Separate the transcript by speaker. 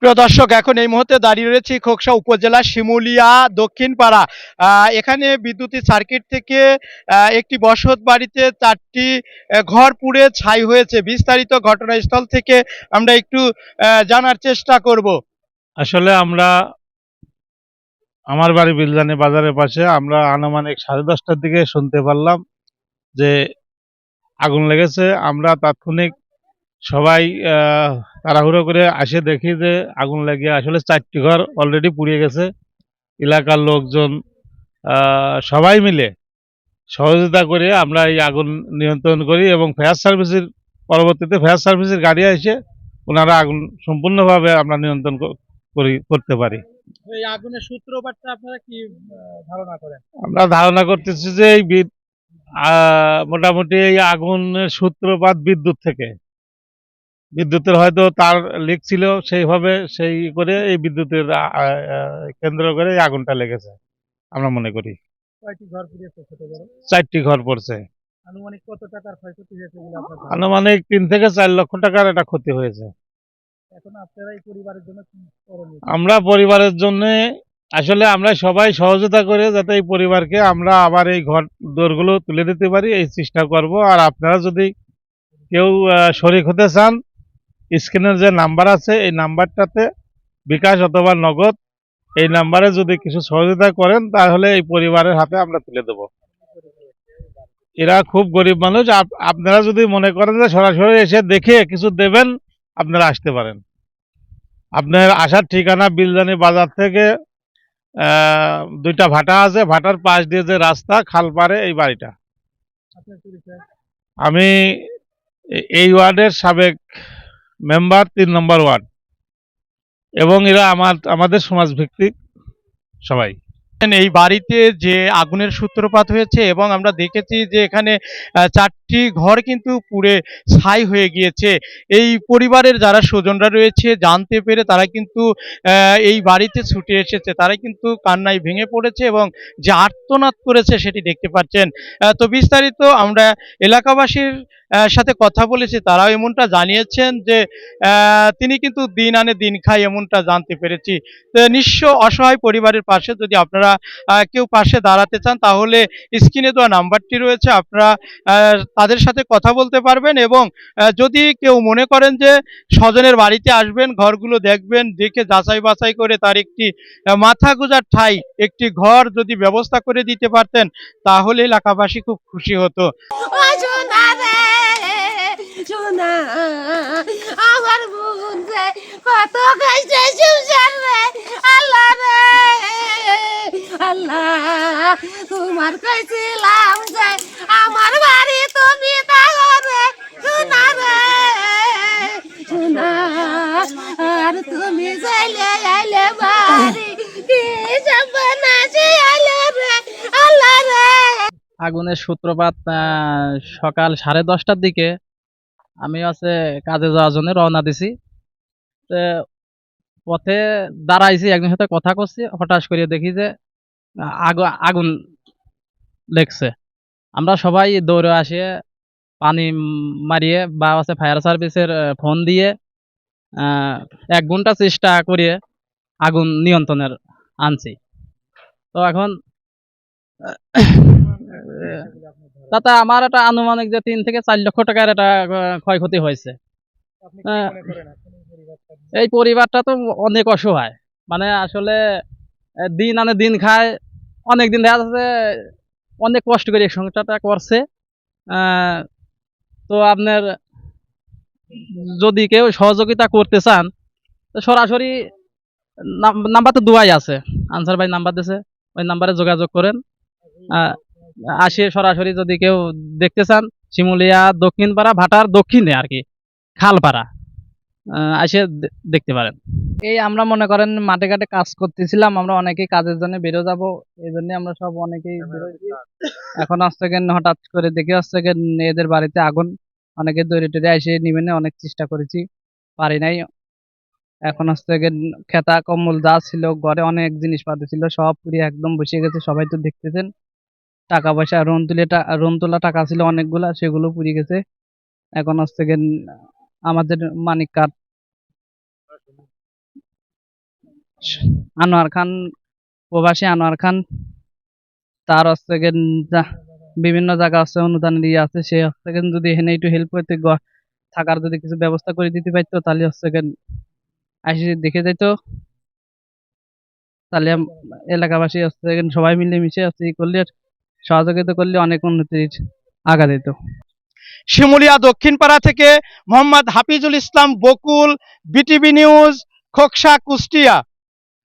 Speaker 1: প্রিয় দর্শক, এখন এই মুহূর্তে দাঁড়িয়ে রয়েছি খোকসা উপজেলা শিমুলিয়া দক্ষিণ পাড়া। এখানে বিদ্যুতের সার্কিট থেকে একটি বসত বাড়িতে 4টি ঘর পুড়ে ছাই হয়েছে। বিস্তারিত ঘটনাস্থল থেকে আমরা একটু জানার চেষ্টা করব।
Speaker 2: আসলে আমার বাড়ি বিলজানি বাজারের পাশে। আমরা আনুমানিক 10:30টার দিকে শুনতে পারলাম যে আগুন লেগেছে। আমরা তাৎক্ষণিক সবাই তাড়াহুড়ো করে আসে দেখি যে আগুন লেগে আসলে 4টি ঘর অলরেডি পুড়িয়ে গেছে। এলাকার লোকজন সবাই মিলে সহযোগিতা করে আমরা এই আগুন নিয়ন্ত্রণ করি এবং পরবর্তীতে ফায়ার সার্ভিসের গাড়ি এসে ওনারা আগুন সম্পূর্ণভাবে আমরা নিয়ন্ত্রণ করতে পারি।
Speaker 1: এই আগুনের সূত্রপাতটা আপনারা কি ধারণা করেন?
Speaker 2: আমরা ধারণা করতেছি যে মোটামুটি এই আগুনের সূত্রপাত বিদ্যুতের হয়তো তার লিক ছিল, সেই করে এই বিদ্যুতের কেন্দ্র করে এই আগুনটা লেগেছে আমরা মনে করি।
Speaker 1: কয়টি ঘর পুড়িয়েছে ছোট বড়?
Speaker 2: 4টি ঘর পড়ছে।
Speaker 1: আনুমানিক কত টাকার ক্ষয়ক্ষতি হয়েছে বলে আপনার ধারণা?
Speaker 2: আনুমানিক 3 থেকে 4 লক্ষ টাকার একটা ক্ষতি হয়েছে।
Speaker 1: এখন আপনারা এই পরিবারের জন্য কি করণীয়?
Speaker 2: আমরা পরিবারের জন্য আসলে আমরা সবাই সহযোগিতা করে যাতে এই পরিবারকে আমরা আবার এই ঘর দুয়ারগুলো তুলে দিতে পারি এই চেষ্টা করব। আর আপনারা যদি কেউ শরিক হতে চান, স্ক্রিনের যে নাম্বার আছে এই নাম্বারটাতে বিকাশ অথবা নগদ, এই নাম্বারে যদি কিছু সহযোগিতা করেন তাহলে এই পরিবারের হাতে আমরা তুলে দেব। এরা খুব গরিব মানুষ। আপনারা যদি মনে করেন যে সরাসরি এসে দেখে কিছু দেবেন, আপনারা আসতে পারেন। আপনার আসার ঠিকানা বিলজানি বাজার থেকে 2টা ভাটা আছে, ভাটার পাশ দিয়ে যে রাস্তা, খাল পারে এই বাড়িটা।
Speaker 1: আপনার পরিচয়?
Speaker 2: আমি এই ওয়ার্ডের সাবেক মেম্বার, 3 নম্বর ওয়ার্ড, এবং এরা আমাদের সমাজভিত্তিক সবাই।
Speaker 1: এই বাড়িতে যে আগুনের সূত্রপাত হয়েছে এবং আমরা দেখেছি যে এখানে 4টি ঘর কিন্তু পুড়ে ছাই হয়ে গিয়েছে। এই পরিবারের যারা স্বজনরা রয়েছে জানতে পেরে তারা কিন্তু এই বাড়িতে ছুটে এসেছে। তারা কিন্তু কান্নায় ভেঙে পড়েছে এবং যে আর্তনাদ করেছে সেটি দেখতে পাচ্ছেন। তো বিস্তারিত আমরা এলাকাবাসীর সাথে কথা বলেছি, তারাও এমনটা জানিয়েছেন যে তিনি কিন্তু দিন আনে দিন খায়, এমনটা জানতে পেরেছি। তো নিঃস্ব অসহায় পরিবারের পাশে যদি আপনারা কেউ পাশে দাঁড়াতে চান তাহলে স্ক্রিনে দেওয়া নাম্বারটি রয়েছে, আপনারা তাদের সাথে কথা বলতে পারবেন এবং যদি কেউ মনে করেন যে স্বজনের বাড়িতে আসবেন, ঘরগুলো দেখবেন, দেখে যাচাই বাছাই করে তার একটি মাথা গোঁজার ঠাঁই, একটি ঘর যদি ব্যবস্থা করে দিতে পারতেন তাহলে এলাকাবাসী খুব খুশি হতো।
Speaker 3: সোনা আমার বোন যে কত কষ্টে সংসার রে আল্লাহ রে আল্লাহ তোমার কইছিলাম যে আমার বাড়ি তুমি থাকো রে সোনা রে সোনা আর তুমি চাইলে আইলে বাড়ি কি সব নাচে আইলে রে আল্লাহ রে।
Speaker 4: আগুনের সূত্রপাত সকাল 10:30টার দিকে আমি কাজে যাওয়ার জন্য রওনা দিছি। তো পথে দাঁড়াইছি, একজনের সাথে কথা করছি, হঠাৎ করে দেখি যে আগুন লেগছে। আমরা সবাই দৌড়ে আসে পানি মারিয়ে বা ফায়ার সার্ভিসের ফোন দিয়ে 1 ঘন্টা চেষ্টা করে আগুন নিয়ন্ত্রণের আনছি। তো এখন তাতে আমার একটা আনুমানিক যে 3 থেকে 4 লক্ষ টাকার একটা ক্ষয়ক্ষতি হয়েছে। এই পরিবারটা তো অনেক অসহায়, মানে আসলে দিন আনে দিন খায়, অনেক দিন দেখা যাচ্ছে অনেক কষ্ট করে এই সংসারটা করছে। তো আপনার যদি কেউ সহযোগিতা করতে চান তো সরাসরি নাম্বার তো দুয়াই আছে, আনসার ভাই নাম্বার দিয়েছে, ওই নাম্বারে যোগাযোগ করেন। আসে সরাসরি যদি কেউ দেখতে চান, শিমুলিয়া দক্ষিণ পাড়া, ভাটার দক্ষিণে আর কি, খালপাড়া, আসে দেখতে পারেন। এই আমরা মনে করেন মাঠে ঘাটে কাজ করতেছিলাম, আমরা অনেকেই কাজের জন্য বেরো যাব, এই জন্য আমরা সব অনেকেই বেরোচ্ছি। এখন হঠাৎ করে দেখে এদের বাড়িতে আগুন, অনেকে দৌড়ে টরে এসে নিবে না, অনেক চেষ্টা করেছি, পারি নাই। এখন খেতা কম্বল যা ছিল ঘরে, অনেক জিনিসপাতি ছিল, সব পুড়িয়ে একদম বসে গেছে। সবাই তো দেখতেছেন, টাকা পয়সা লোন তোলা টাকা ছিল অনেকগুলা, সেগুলো পুড়ে গেছে। এখন আমাদের মানিক কাঠ আনোয়ার খান, প্রবাসী আনোয়ার খান, তার হচ্ছে গিয়ে বিভিন্ন জায়গা আছে অনুদান দিয়ে আছে, সে হচ্ছে গিয়ে যদি এখানে একটু হেল্প করতে থাকার যদি কিছু ব্যবস্থা করে দিতে পারতো তাহলে হচ্ছে গিয়ে আসি দেখে যাইতো, তাহলে এলাকাবাসী হচ্ছে গিয়ে সবাই মিলে মিশে হচ্ছে ই করলে সহযোগিতা করলে অনেক উন্নতির আগা দিত।
Speaker 1: শিমুলিয়া দক্ষিণপাড়া থেকে মোহাম্মদ হাফিজুল ইসলাম বকুল, বিটিভি নিউজ, খোকসা, কুষ্টিয়া।